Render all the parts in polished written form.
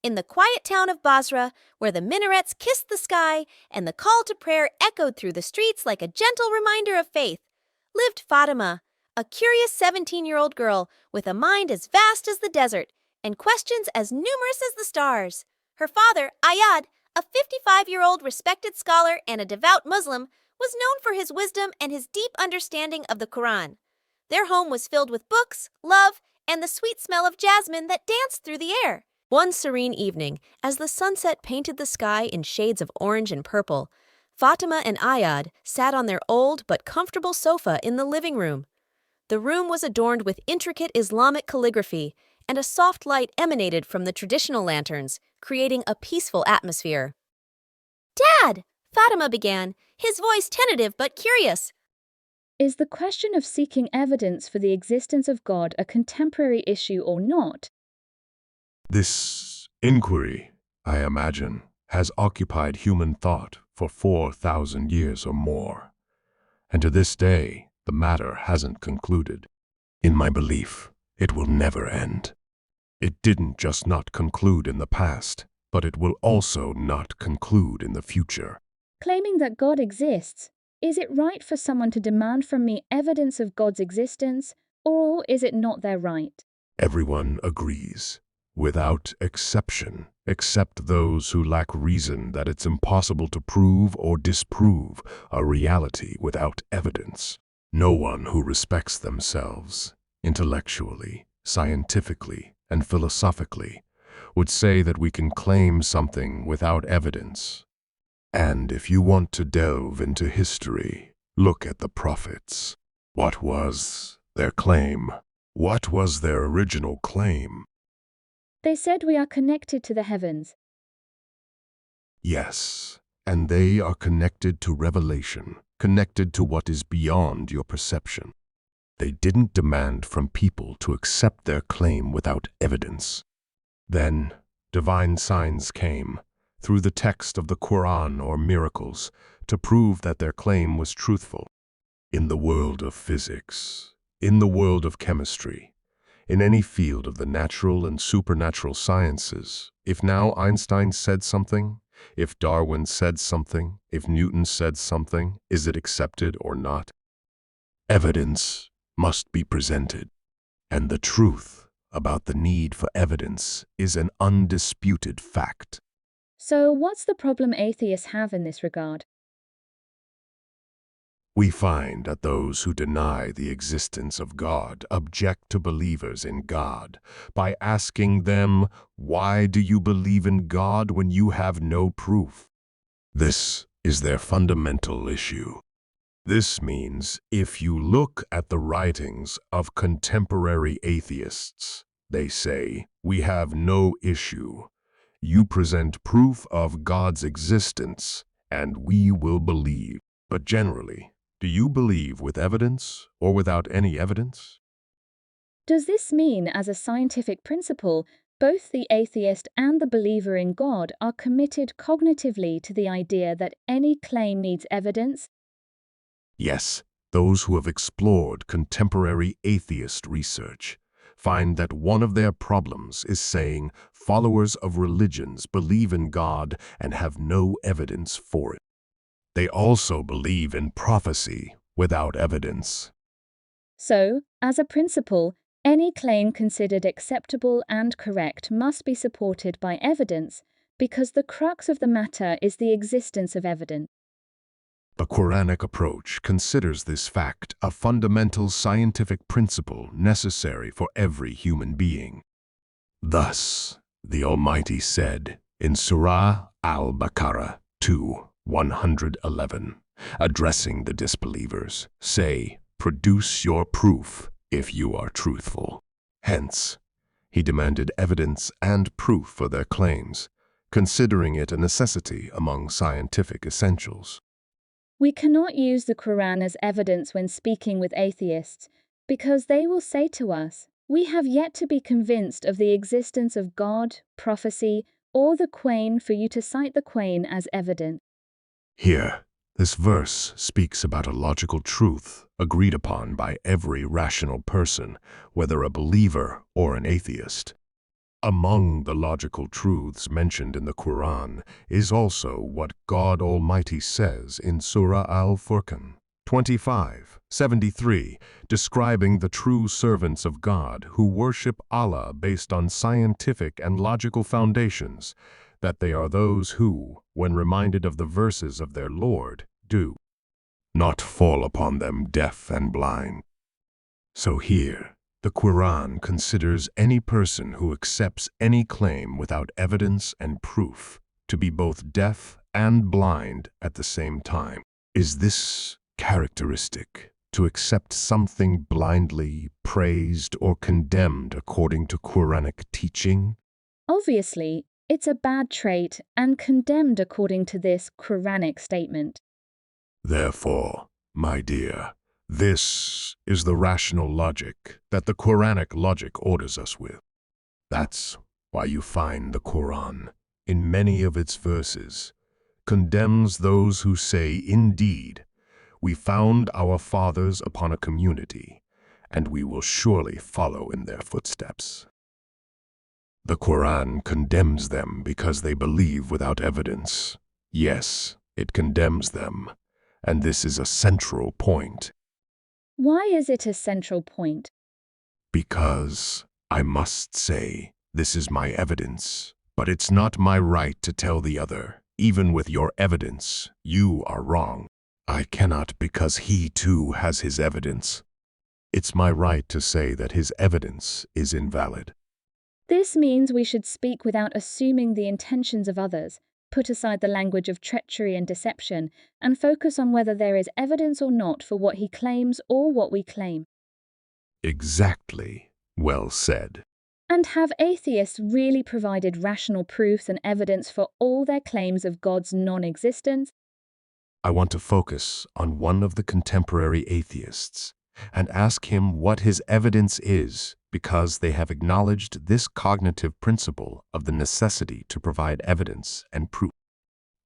In the quiet town of Basra, where the minarets kissed the sky and the call to prayer echoed through the streets like a gentle reminder of faith, lived Fatima, a curious 17-year-old girl with a mind as vast as the desert and questions as numerous as the stars. Her father, Ayad, a 55-year-old respected scholar and a devout Muslim, was known for his wisdom and his deep understanding of the Quran. Their home was filled with books, love, and the sweet smell of jasmine that danced through the air. One serene evening, as the sunset painted the sky in shades of orange and purple, Fatima and Ayad sat on their old but comfortable sofa in the living room. The room was adorned with intricate Islamic calligraphy, and a soft light emanated from the traditional lanterns, creating a peaceful atmosphere. "Dad," Fatima began, his voice tentative but curious. Is the question of seeking evidence for the existence of God a contemporary issue or not? This inquiry, I imagine, has occupied human thought for 4,000 years or more, and to this day, the matter hasn't concluded. In my belief, it will never end. It didn't just not conclude in the past, but it will also not conclude in the future. Claiming that God exists, is it right for someone to demand from me evidence of God's existence, or is it not their right? Everyone agrees, without exception, except those who lack reason, that it's impossible to prove or disprove a reality without evidence. No one who respects themselves, intellectually, scientifically, and philosophically, would say that we can claim something without evidence. And if you want to delve into history, look at the prophets. What was their claim? What was their original claim? They said we are connected to the heavens. Yes, and they are connected to revelation, connected to what is beyond your perception. They didn't demand from people to accept their claim without evidence. Then, divine signs came, through the text of the Quran or miracles, to prove that their claim was truthful. In the world of physics, in the world of chemistry, in any field of the natural and supernatural sciences, if now Einstein said something, if Darwin said something, if Newton said something, is it accepted or not? Evidence must be presented, and the truth about the need for evidence is an undisputed fact. So what's the problem atheists have in this regard? We find that those who deny the existence of God object to believers in God by asking them, "Why do you believe in God when you have no proof?" This is their fundamental issue. This means if you look at the writings of contemporary atheists, they say, "We have no issue. You present proof of God's existence, and we will believe." But generally, do you believe with evidence or without any evidence? Does this mean, as a scientific principle, both the atheist and the believer in God are committed cognitively to the idea that any claim needs evidence? Yes, those who have explored contemporary atheist research find that one of their problems is saying followers of religions believe in God and have no evidence for it. They also believe in prophecy without evidence. So, as a principle, any claim considered acceptable and correct must be supported by evidence, because the crux of the matter is the existence of evidence. The Quranic approach considers this fact a fundamental scientific principle necessary for every human being. Thus, the Almighty said in Surah Al-Baqarah 2:111, addressing the disbelievers, say, "Produce your proof if you are truthful." Hence, he demanded evidence and proof for their claims, considering it a necessity among scientific essentials. We cannot use the Quran as evidence when speaking with atheists, because they will say to us, "We have yet to be convinced of the existence of God, prophecy, or the Quran for you to cite the Quran as evidence." Here, this verse speaks about a logical truth agreed upon by every rational person, whether a believer or an atheist. Among the logical truths mentioned in the Quran is also what God Almighty says in Surah Al-Furqan 25:73, describing the true servants of God who worship Allah based on scientific and logical foundations, that they are those who, when reminded of the verses of their Lord, do not fall upon them deaf and blind. So here, the Quran considers any person who accepts any claim without evidence and proof to be both deaf and blind at the same time. Is this characteristic, to accept something blindly, praised or condemned according to Quranic teaching? Obviously, it's a bad trait and condemned according to this Quranic statement. Therefore, my dear, this is the rational logic that the Quranic logic orders us with. That's why you find the Quran, in many of its verses, condemns those who say, "Indeed, we found our fathers upon a community, and we will surely follow in their footsteps." The Quran condemns them because they believe without evidence. Yes, it condemns them, and this is a central point. Why is it a central point? Because, I must say, this is my evidence, but it's not my right to tell the other, even with your evidence, you are wrong. I cannot because he too has his evidence. It's my right to say that his evidence is invalid. This means we should speak without assuming the intentions of others, put aside the language of treachery and deception, and focus on whether there is evidence or not for what he claims or what we claim. Exactly. Well said. And have atheists really provided rational proofs and evidence for all their claims of God's non-existence? I want to focus on one of the contemporary atheists and ask him what his evidence is, because they have acknowledged this cognitive principle of the necessity to provide evidence and proof.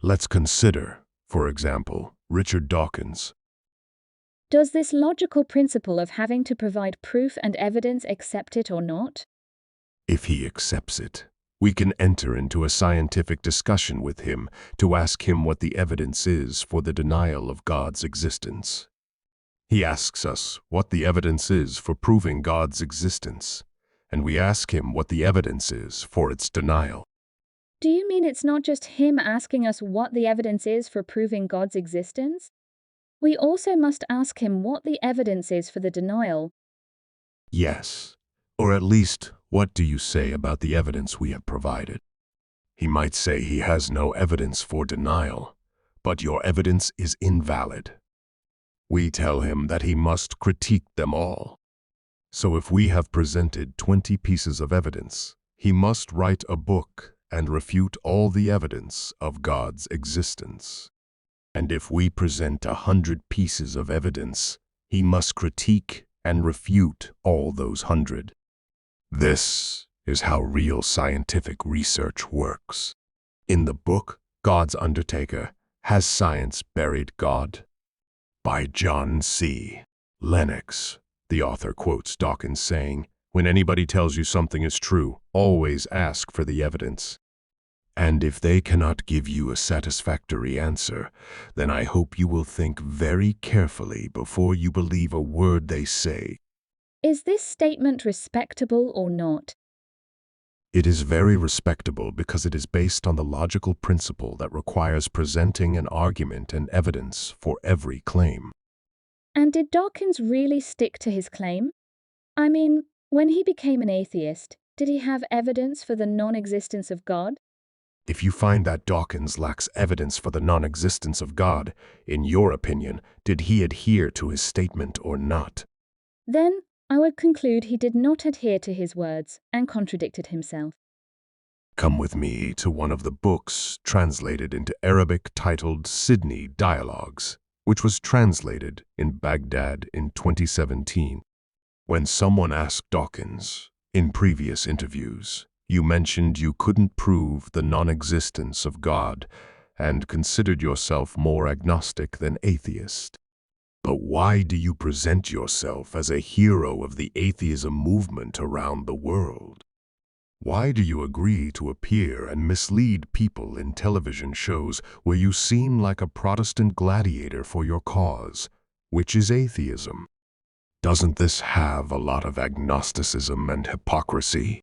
Let's consider, for example, Richard Dawkins. Does this logical principle of having to provide proof and evidence accept it or not? If he accepts it, we can enter into a scientific discussion with him to ask him what the evidence is for the denial of God's existence. He asks us what the evidence is for proving God's existence, and we ask him what the evidence is for its denial. Do you mean it's not just him asking us what the evidence is for proving God's existence? We also must ask him what the evidence is for the denial. Yes, or at least, what do you say about the evidence we have provided? He might say he has no evidence for denial, but your evidence is invalid. We tell him that he must critique them all. So if we have presented 20 pieces of evidence, he must write a book and refute all the evidence of God's existence. And if we present 100 pieces of evidence, he must critique and refute all those 100. This is how real scientific research works. In the book, God's Undertaker, Has Science Buried God? By John C. Lennox, the author quotes Dawkins saying, "When anybody tells you something is true, always ask for the evidence. And if they cannot give you a satisfactory answer, then I hope you will think very carefully before you believe a word they say." Is this statement respectable or not? It is very respectable because it is based on the logical principle that requires presenting an argument and evidence for every claim. And did Dawkins really stick to his claim? I mean, when he became an atheist, did he have evidence for the non-existence of God? If you find that Dawkins lacks evidence for the non-existence of God, in your opinion, did he adhere to his statement or not? Then, I would conclude he did not adhere to his words and contradicted himself. Come with me to one of the books translated into Arabic titled Sydney Dialogues, which was translated in Baghdad in 2017. When someone asked Dawkins, in previous interviews, you mentioned you couldn't prove the non-existence of God and considered yourself more agnostic than atheist. But why do you present yourself as a hero of the atheism movement around the world? Why do you agree to appear and mislead people in television shows where you seem like a Protestant gladiator for your cause, which is atheism? Doesn't this have a lot of agnosticism and hypocrisy?